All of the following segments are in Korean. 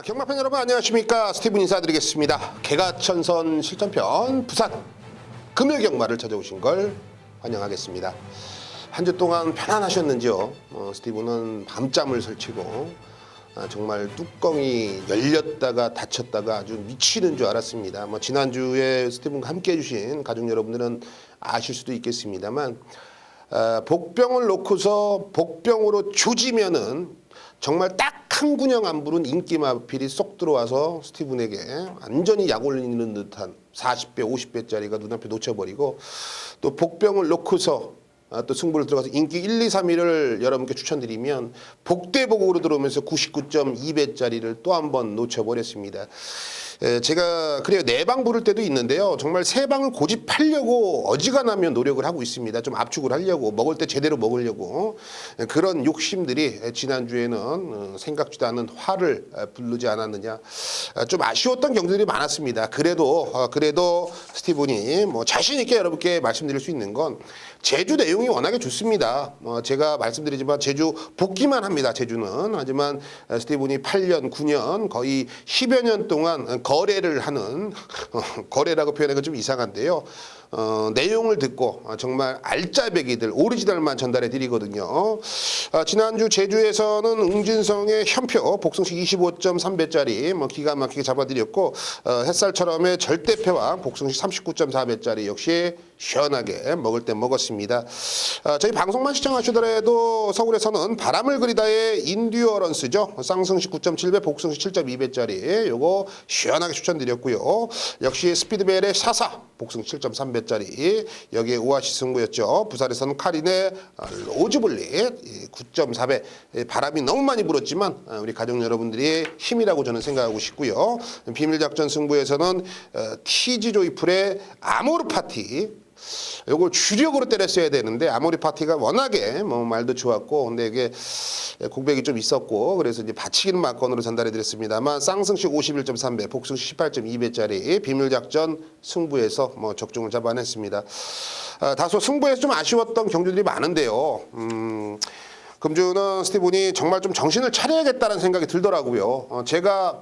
경마팬 여러분 안녕하십니까. 스티븐 인사드리겠습니다. 개가천선 실전편 부산 금요경마를 찾아오신 걸 환영하겠습니다. 한 주 동안 편안하셨는지요? 스티븐은 밤잠을 설치고 정말 뚜껑이 열렸다가 닫혔다가 아주 미치는 줄 알았습니다. 지난주에 스티븐과 함께 해주신 가족 여러분들은 아실 수도 있겠습니다만 복병을 놓고서 복병으로 조지면은 정말 딱 한 군형 안 부른 인기 마필이 쏙 들어와서 스티븐에게 완전히 약 올리는 듯한 40배, 50배짜리가 눈앞에 놓쳐버리고 또 복병을 놓고서 또 승부를 들어가서 인기 1, 2, 3위를 여러분께 추천드리면 복대복으로 들어오면서 99.2배짜리를 또 한 번 놓쳐버렸습니다. 제가 그래요, 4방 부를 때도 있는데요. 정말 3방을 고집하려고 어지간하면 노력을 하고 있습니다. 좀 압축을 하려고, 먹을 때 제대로 먹으려고. 그런 욕심들이 지난주에는 생각지도 않은 화를 부르지 않았느냐. 좀 아쉬웠던 경기들이 많았습니다. 그래도 스티븐이 자신 있게 여러분께 말씀드릴 수 있는 건 제주 내용이 워낙에 좋습니다. 제가 말씀드리지만 제주 복귀만 합니다. 제주는. 하지만 스티븐이 8년, 9년 거의 10여 년 동안 거래를 하는 거래라고 표현하기가 좀 이상한데요. 내용을 듣고 정말 알짜배기들 오리지널만 전달해 드리거든요. 지난주 제주에서는 응진성의 현표 복승식 25.3배짜리 기가 막히게 잡아드렸고 햇살처럼의 절대패왕 복승식 39.4배짜리 역시 시원하게 먹을 때 먹었습니다. 저희 방송만 시청하시더라도 서울에서는 바람을 그리다의 인듀어런스죠. 쌍승식 9.7배 복승식 7.2배짜리 요거 시원하게 추천드렸고요. 역시 스피드벨의 샤사 복승식 7.3배짜리 여기에 오아시스 승부였죠. 부산에서는 카린의 로즈블릿 9.4배 바람이 너무 많이 불었지만 우리 가족 여러분들이 힘이라고 저는 생각하고 싶고요. 비밀작전 승부에서는 TG 조이풀의 아모르 파티 요걸 주력으로 때렸어야 되는데 아모리 파티가 워낙에 말도 좋았고 근데 이게 공백이 좀 있었고 그래서 이제 받치기는 막건으로 전달해 드렸습니다만 쌍승식 51.3배 복승식 18.2배짜리 비밀작전 승부에서 적중을 잡아냈습니다. 다소 승부에서 좀 아쉬웠던 경주들이 많은데요. 금주는 스티븐이 정말 좀 정신을 차려야겠다는 생각이 들더라고요. 제가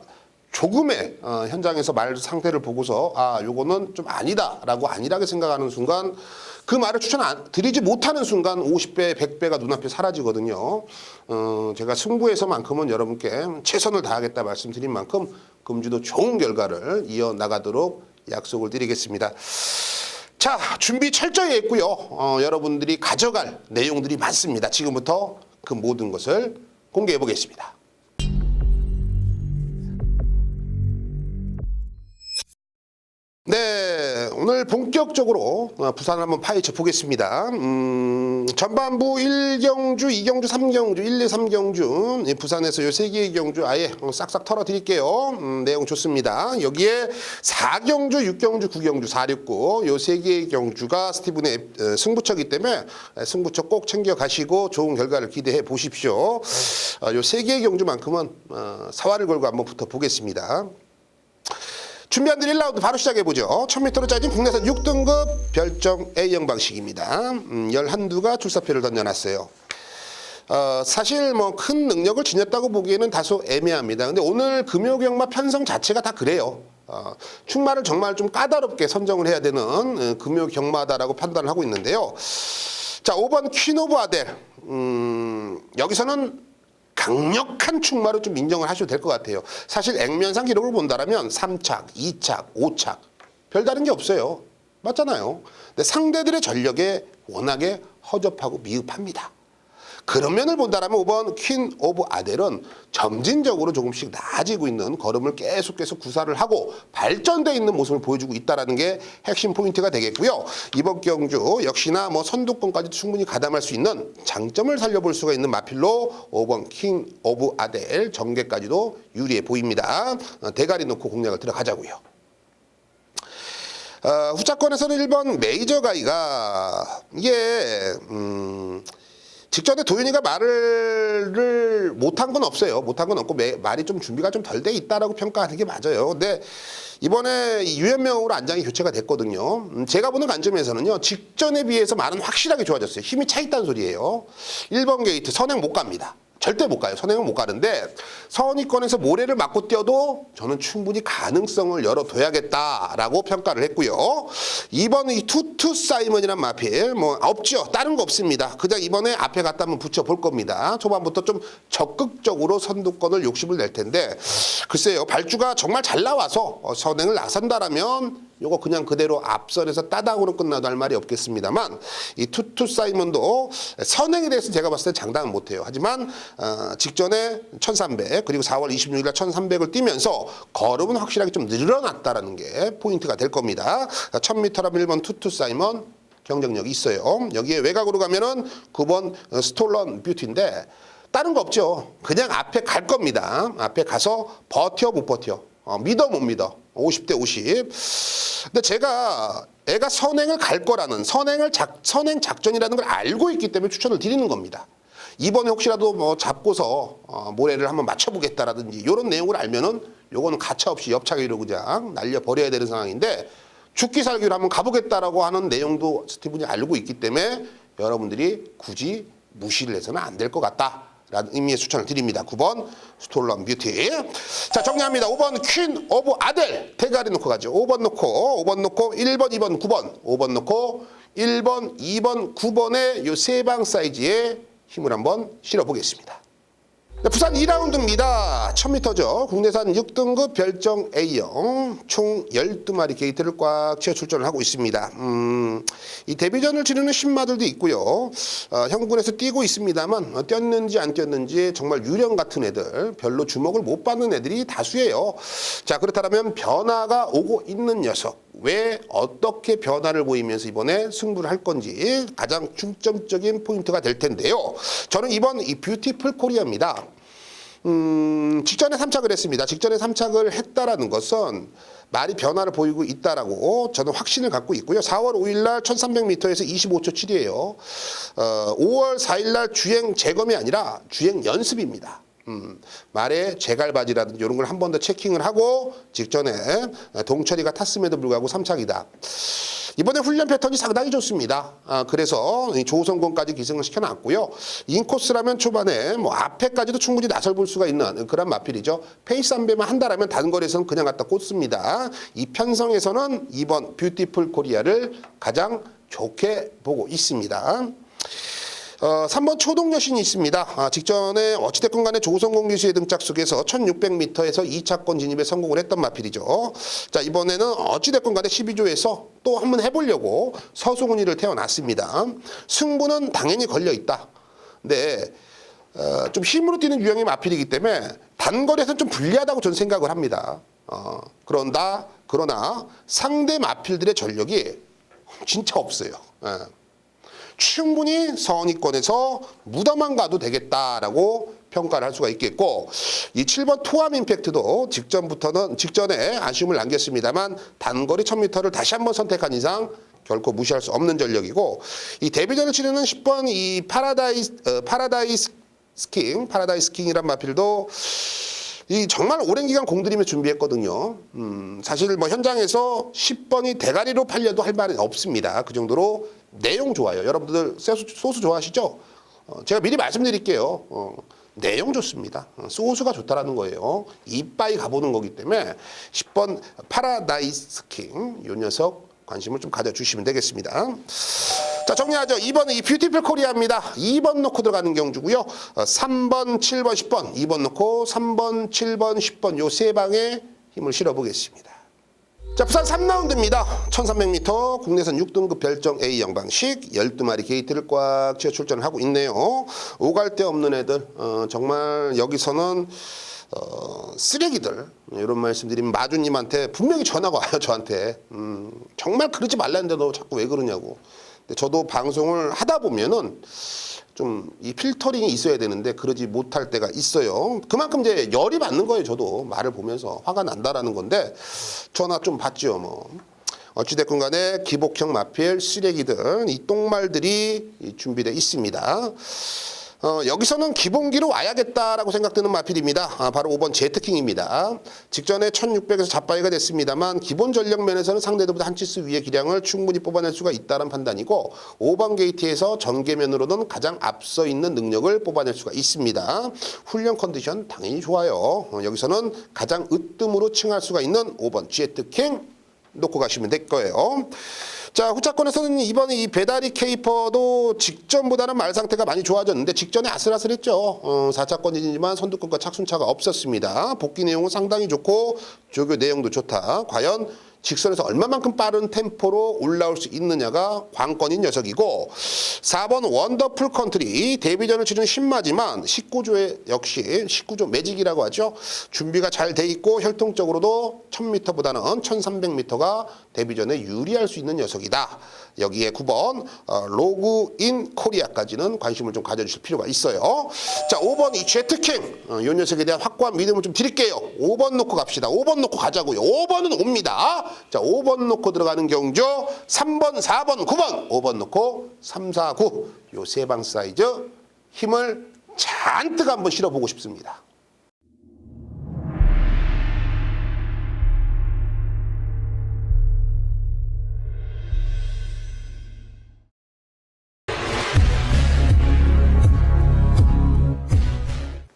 조금의 현장에서 말 상태를 보고서 요거는 좀 아니다라고 안일하게 생각하는 순간 그 말을 드리지 못하는 순간 50배, 100배가 눈앞에 사라지거든요. 제가 승부에서만큼은 여러분께 최선을 다하겠다 말씀드린 만큼 금주도 좋은 결과를 이어나가도록 약속을 드리겠습니다. 자, 준비 철저히 했고요. 여러분들이 가져갈 내용들이 많습니다. 지금부터 그 모든 것을 공개해 보겠습니다. 네, 오늘 본격적으로 부산을 한번 파헤쳐 보겠습니다. 전반부 1경주, 2경주, 3경주, 1, 2, 3경주 부산에서 요 3개의 경주 아예 싹싹 털어드릴게요. 내용 좋습니다. 여기에 4경주, 6경주, 9경주, 469 요 3개의 경주가 스티븐의 승부처이기 때문에 승부처 꼭 챙겨가시고 좋은 결과를 기대해 보십시오. 요 3개의 경주만큼은 사활을 걸고 한번 붙어보겠습니다. 준비한 들 1라운드 바로 시작해보죠. 1000m로 짜진 국내선 6등급 별정 A형 방식입니다. 11두가 출사표를 던져놨어요. 사실 큰 능력을 지녔다고 보기에는 다소 애매합니다. 근데 오늘 금요경마 편성 자체가 다 그래요. 축마를 정말 좀 까다롭게 선정을 해야 되는 금요경마다라고 판단을 하고 있는데요. 자, 5번 퀸 오브 아델. 여기서는 강력한 축마로 좀 인정을 하셔도 될 것 같아요. 사실 액면상 기록을 본다면 3착, 2착, 5착 별다른 게 없어요. 맞잖아요. 근데 상대들의 전력에 워낙에 허접하고 미흡합니다. 그런 면을 본다면 5번 퀸 오브 아델은 점진적으로 조금씩 나아지고 있는 걸음을 계속해서 구사를 하고 발전되어 있는 모습을 보여주고 있다는 게 핵심 포인트가 되겠고요. 이번 경주 역시나 선두권까지 충분히 가담할 수 있는 장점을 살려볼 수가 있는 마필로 5번 퀸 오브 아델 전개까지도 유리해 보입니다. 대가리 놓고 공략을 들어가자고요. 후차권에서는 1번 메이저 가이가 이게 직전에 도윤이가 말을 못한 건 없어요. 못한 건 없고 말이 좀 준비가 좀 덜 돼 있다라고 평가하는 게 맞아요. 근데 이번에 유현명으로 안장이 교체가 됐거든요. 제가 보는 관점에서는요. 직전에 비해서 말은 확실하게 좋아졌어요. 힘이 차 있다는 소리예요. 1번 게이트 선행 못 갑니다. 절대 못 가요. 선행은 못 가는데 선의권에서 모래를 맞고 뛰어도 저는 충분히 가능성을 열어둬야겠다라고 평가를 했고요. 2번 이 투투 사이먼이란 마필 뭐 없죠. 다른 거 없습니다. 그냥 이번에 앞에 갖다 한번 붙여볼 겁니다. 초반부터 좀 적극적으로 선두권을 욕심을 낼 텐데 글쎄요. 발주가 정말 잘 나와서 선행을 나선다라면 요거 그냥 그대로 앞선에서 따닥으로 끝나도 할 말이 없겠습니다만 이 투투 사이먼도 선행에 대해서 제가 봤을 때 장담은 못해요. 하지만 직전에 1300 그리고 4월 26일 날 1300을 뛰면서 걸음은 확실하게 좀 늘어났다라는 게 포인트가 될 겁니다. 1000m랍 1번 투투 사이먼 경쟁력이 있어요. 여기에 외곽으로 가면은 9번 스톨런 뷰티인데 다른 거 없죠. 그냥 앞에 갈 겁니다. 앞에 가서 버텨 못 버텨. 믿어 못 믿어. 50대 50. 근데 제가 애가 선행을 갈 거라는 선행 작전이라는 걸 알고 있기 때문에 추천을 드리는 겁니다. 이번에 혹시라도 뭐 잡고서 모래를 한번 맞춰보겠다라든지 이런 내용을 알면은 요거는 가차없이 옆차기로 그냥 날려버려야 되는 상황인데 죽기 살기로 한번 가보겠다라고 하는 내용도 스티븐이 알고 있기 때문에 여러분들이 굳이 무시를 해서는 안 될 것 같다. 라는 의미의 추천을 드립니다. 9번 스톨런 뷰티. 자, 정리합니다. 5번 퀸 오브 아델 대가리 놓고 가죠. 5번 놓고 1번 2번 9번 5번 놓고 1번 2번 9번의 요 세 방 사이즈에 힘을 한번 실어 보겠습니다. 네, 부산 2라운드입니다. 1000m죠. 국내산 6등급 별정 A형 총 12마리 게이트를 꽉 채워 출전을 하고 있습니다. 이 데뷔전을 치르는 신마들도 있고요. 형군에서 뛰고 있습니다만 뛰었는지 안 뛰었는지 정말 유령 같은 애들, 별로 주목을 못 받는 애들이 다수예요. 자, 그렇다면 변화가 오고 있는 녀석. 왜 어떻게 변화를 보이면서 이번에 승부를 할 건지 가장 중점적인 포인트가 될 텐데요. 저는 이번 이 뷰티풀 코리아입니다. 직전에 3착을 했습니다. 직전에 3착을 했다라는 것은 말이 변화를 보이고 있다라고 저는 확신을 갖고 있고요. 4월 5일 날 1300m에서 25초 7이에요. 5월 4일 날 주행 재검이 아니라 주행 연습입니다. 말에 재갈바지라든지 이런 걸 한 번 더 체킹을 하고 직전에 동철이가 탔음에도 불구하고 3착이다. 이번에 훈련 패턴이 상당히 좋습니다. 그래서 조성권까지 기승을 시켜놨고요. 인코스라면 초반에 뭐 앞에까지도 충분히 나설 볼 수가 있는 그런 마필이죠. 페이스 안배만 한다라면 다른 거리에서는 그냥 갖다 꽂습니다. 이 편성에서는 이번 뷰티풀 코리아를 가장 좋게 보고 있습니다. 3번 초동 여신이 있습니다. 직전에 어찌됐건 간에 조성공 기수의 등짝 속에서 1600m에서 2차권 진입에 성공을 했던 마필이죠. 자, 이번에는 어찌됐건 간에 12조에서 또 한번 해보려고 서승훈이를 태워놨습니다. 승부는 당연히 걸려있다. 근데 좀 힘으로 뛰는 유형의 마필이기 때문에 단거리에서는 좀 불리하다고 저는 생각을 합니다. 그러나 상대 마필들의 전력이 진짜 없어요. 충분히 선의권에서 무덤만 가도 되겠다라고 평가를 할 수가 있겠고 이 7번 토암 임팩트도 직전에 아쉬움을 남겼습니다만 단거리 1000m를 다시 한번 선택한 이상 결코 무시할 수 없는 전력이고 이 데뷔전을 치르는 10번 이 파라다이스 스킹이란 마필도 이 정말 오랜 기간 공들이며 준비했거든요. 사실 뭐 현장에서 10번이 대가리로 팔려도 할 말은 없습니다. 그 정도로 내용 좋아요. 여러분들 소수 좋아하시죠? 제가 미리 말씀드릴게요. 내용 좋습니다. 소스가 좋다라는 거예요. 이빠이 가보는 거기 때문에 10번 파라다이스 킹 이 녀석 관심을 좀 가져주시면 되겠습니다. 자, 정리하죠. 2번은 이 뷰티풀 코리아입니다. 2번 놓고 들어가는 경주고요. 3번, 7번, 10번, 2번 놓고 3번, 7번, 10번 요 세 방에 힘을 실어보겠습니다. 자, 부산 3라운드입니다. 1300m 국내선 6등급 별정 A 영방식 12마리 게이트를 꽉 채워 출전을 하고 있네요. 오갈 데 없는 애들 정말 여기서는 쓰레기들 이런 말씀드리면 마주님한테 분명히 전화가 와요. 저한테 정말 그러지 말라는데 너 자꾸 왜 그러냐고. 근데 저도 방송을 하다 보면은 좀 이 필터링이 있어야 되는데 그러지 못할 때가 있어요. 그만큼 이제 열이 받는 거예요. 저도 말을 보면서 화가 난다라는 건데 전화 좀 받죠. 뭐 어찌됐건 간에 기복형 마필 쓰레기들 이 똥말들이 준비되어 있습니다. 여기서는 기본기로 와야겠다라고 생각되는 마필입니다. 바로 5번 제트킹입니다. 직전에 1600에서 잡바이가 됐습니다만 기본 전력 면에서는 상대들보다 한 치수 위의 기량을 충분히 뽑아낼 수가 있다는 판단이고 5번 게이트에서 전개면으로는 가장 앞서 있는 능력을 뽑아낼 수가 있습니다. 훈련 컨디션 당연히 좋아요. 여기서는 가장 으뜸으로 칭할 수가 있는 5번 제트킹 놓고 가시면 될 거예요. 자, 후차권에서는 이번에 이 배다리 케이퍼도 직전보다는 말 상태가 많이 좋아졌는데 직전에 아슬아슬했죠. 4차권이지만 선두권과 착순차가 없었습니다. 복귀 내용은 상당히 좋고 조교 내용도 좋다. 과연 직선에서 얼마만큼 빠른 템포로 올라올 수 있느냐가 관건인 녀석이고 4번 원더풀 컨트리 데뷔전을 치르는 신마지만 19조에 역시 19조 매직이라고 하죠. 준비가 잘 돼 있고 혈통적으로도 1000m보다는 1300m가 데뷔전에 유리할 수 있는 녀석이다. 여기에 9번 로그인 코리아까지는 관심을 좀 가져주실 필요가 있어요. 자, 5번 이 제트킹 이 녀석에 대한 확고한 믿음을 좀 드릴게요. 5번 놓고 갑시다. 5번 놓고 가자고요. 5번은 옵니다. 자, 5번 놓고 들어가는 경주 3번, 4번, 9번 5번 놓고 3, 4, 9 요 세 방 사이즈 힘을 잔뜩 한번 실어보고 싶습니다.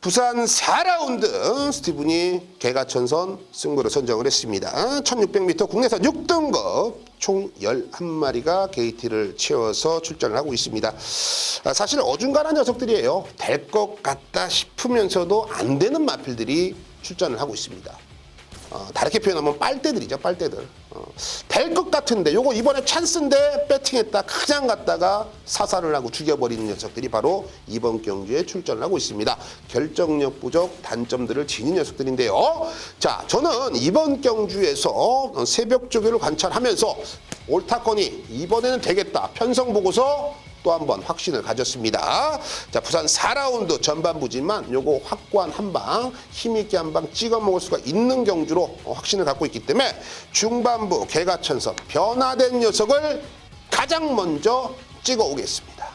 부산 4라운드 스티븐이 개가천선 승부를 선정을 했습니다. 1600m 국내선 6등급 총 11마리가 게이트를 채워서 출전을 하고 있습니다. 사실 어중간한 녀석들이에요. 될 것 같다 싶으면서도 안 되는 마필들이 출전을 하고 있습니다. 다르게 표현하면 빨대들이죠, 빨대들. 될 것 같은데 요거 이번에 찬스인데 배팅했다 그냥 갔다가 사살을 하고 죽여버리는 녀석들이 바로 이번 경주에 출전을 하고 있습니다. 결정력 부족 단점들을 지닌 녀석들인데요. 자, 저는 이번 경주에서 새벽 조교를 관찰하면서 옳다거니 이번에는 되겠다 편성 보고서 또 한 번 확신을 가졌습니다. 자, 부산 4라운드 전반부지만 요거 확고한 한 방, 힘있게 한 방 찍어 먹을 수가 있는 경주로 확신을 갖고 있기 때문에 중반부 개가천선 변화된 녀석을 가장 먼저 찍어 오겠습니다.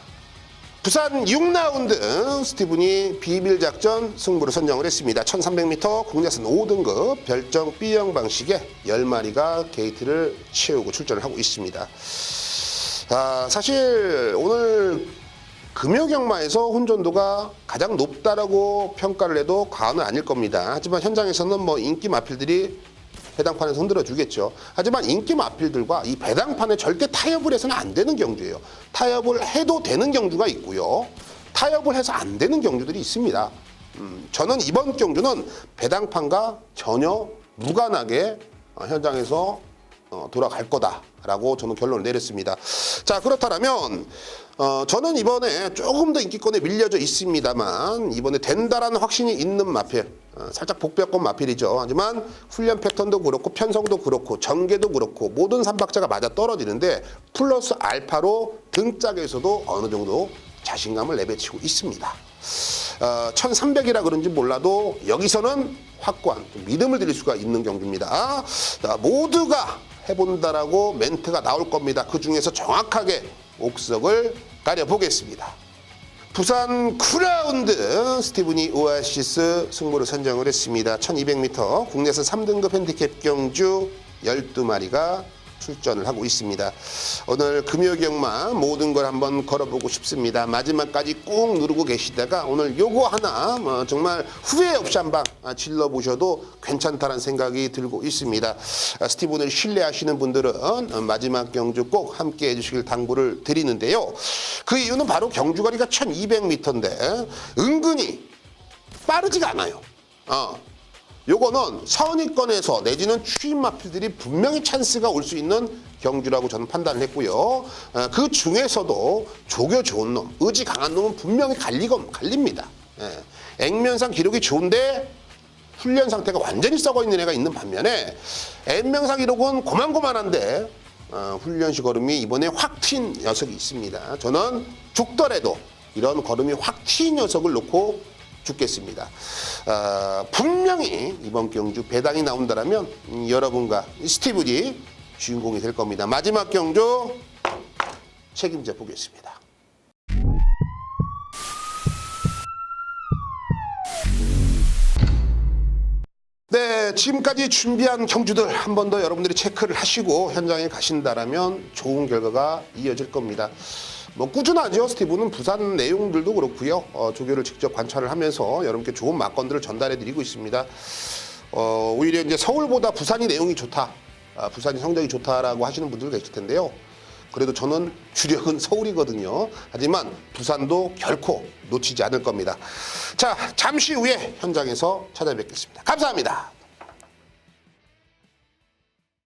부산 6라운드 스티븐이 비밀작전 승부를 선정을 했습니다. 1300m 국내선 5등급 별정 B형 방식의 10마리가 게이트를 채우고 출전을 하고 있습니다. 사실 오늘 금요경마에서 혼전도가 가장 높다라고 평가를 해도 과언은 아닐 겁니다. 하지만 현장에서는 뭐 인기 마필들이 배당판에서 흔들어 주겠죠. 하지만 인기 마필들과 이 배당판에 절대 타협을 해서는 안 되는 경주예요. 타협을 해도 되는 경주가 있고요. 타협을 해서 안 되는 경주들이 있습니다. 저는 이번 경주는 배당판과 전혀 무관하게 현장에서 돌아갈 거다라고 저는 결론을 내렸습니다. 자, 그렇다면 저는 이번에 조금 더 인기권에 밀려져 있습니다만 이번에 된다라는 확신이 있는 마필, 살짝 복벽권 마필이죠. 하지만 훈련 패턴도 그렇고 편성도 그렇고 전개도 그렇고 모든 삼박자가 맞아 떨어지는데 플러스 알파로 등짝에서도 어느 정도 자신감을 내배치고 있습니다. 1300이라 그런지 몰라도 여기서는 확고한 믿음을 드릴 수가 있는 경기입니다. 자, 모두가 해본다라고 멘트가 나올 겁니다. 그 중에서 정확하게 옥석을 가려보겠습니다. 부산 9라운드 스티븐이 오아시스 승부를 선정을 했습니다. 1200m 국내선 3등급 핸디캡 경주 12마리가 출전을 하고 있습니다. 오늘 금요경마 모든 걸 한번 걸어보고 싶습니다. 마지막까지 꾹 누르고 계시다가 오늘 요거 하나 정말 후회 없이 한방 질러보셔도 괜찮다는 생각이 들고 있습니다. 스티븐을 신뢰하시는 분들은 마지막 경주 꼭 함께 해주시길 당부를 드리는데요. 그 이유는 바로 경주거리가 1200m인데 은근히 빠르지가 않아요. 요거는 선위권에서 내지는 추임 마필들이 분명히 찬스가 올 수 있는 경주라고 저는 판단을 했고요. 그 중에서도 조교 좋은 놈, 의지 강한 놈은 분명히 갈립니다. 액면상 기록이 좋은데 훈련 상태가 완전히 썩어 있는 애가 있는 반면에 액면상 기록은 고만고만한데 훈련시 걸음이 이번에 확 튄 녀석이 있습니다. 저는 죽더라도 이런 걸음이 확 튄 녀석을 놓고 죽겠습니다. 분명히 이번 경주 배당이 나온다면 여러분과 스티븐이 주인공이 될 겁니다. 마지막 경주 책임져 보겠습니다. 네, 지금까지 준비한 경주들 한 번 더 여러분들이 체크를 하시고 현장에 가신다라면 좋은 결과가 이어질 겁니다. 뭐 꾸준하죠. 스티브는 부산 내용들도 그렇고요. 조교를 직접 관찰을 하면서 여러분께 좋은 막건들을 전달해드리고 있습니다. 오히려 이제 서울보다 부산이 내용이 좋다, 부산이 성적이 좋다라고 하시는 분들 계실 텐데요. 그래도 저는 주력은 서울이거든요. 하지만 부산도 결코 놓치지 않을 겁니다. 자, 잠시 후에 현장에서 찾아뵙겠습니다. 감사합니다.